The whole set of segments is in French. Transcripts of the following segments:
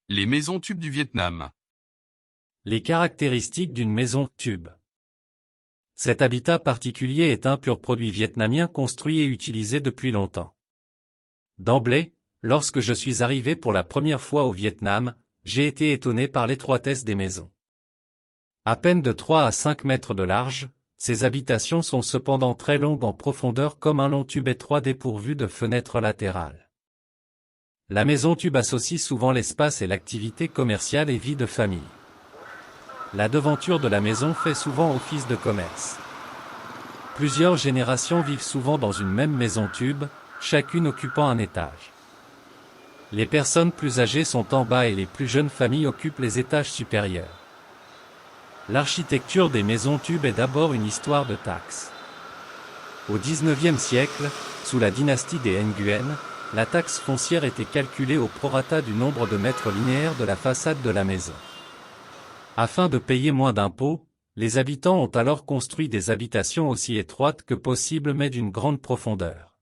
Les maisons tubes du Vietnam. Les caractéristiques d'une maison tube. Cet habitat particulier est un pur produit vietnamien construit et utilisé depuis longtemps. D'emblée, lorsque je suis arrivé pour la première fois au Vietnam, j'ai été étonné par l'étroitesse des maisons. À peine de 3 à 5 mètres de large, ces habitations sont cependant très longues en profondeur comme un long tube étroit dépourvu de fenêtres latérales. La maison tube associe souvent l'espace et l'activité commerciale et vie de famille. La devanture de la maison fait souvent office de commerce. Plusieurs générations vivent souvent dans une même maison tube, chacune occupant un étage. Les personnes plus âgées sont en bas et les plus jeunes familles occupent les étages supérieurs. L'architecture des maisons tubes est d'abord une histoire de taxes. Au XIXe siècle, sous la dynastie des Nguyen, la taxe foncière était calculée au prorata du nombre de mètres linéaires de la façade de la maison. Afin de payer moins d'impôts, les habitants ont alors construit des habitations aussi étroites que possible mais d'une grande profondeur.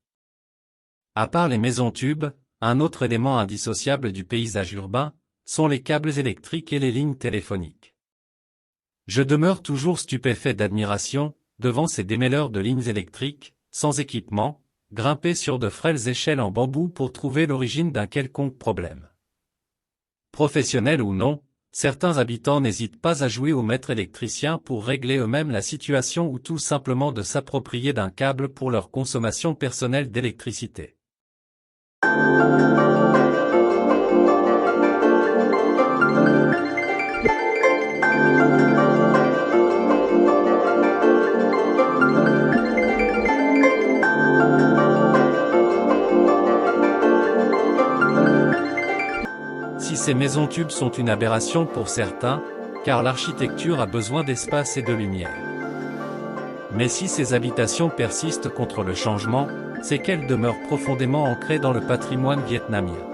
À part les maisons tubes, un autre élément indissociable du paysage urbain, sont les câbles électriques et les lignes téléphoniques. Je demeure toujours stupéfait d'admiration, devant ces démêleurs de lignes électriques, sans équipement, grimpés sur de frêles échelles en bambou pour trouver l'origine d'un quelconque problème. Professionnels ou non, certains habitants n'hésitent pas à jouer au maître électricien pour régler eux-mêmes la situation ou tout simplement de s'approprier d'un câble pour leur consommation personnelle d'électricité. Si ces maisons tubes sont une aberration pour certains, car l'architecture a besoin d'espace et de lumière. Mais si ces habitations persistent contre le changement, c'est qu'elles demeurent profondément ancrées dans le patrimoine vietnamien.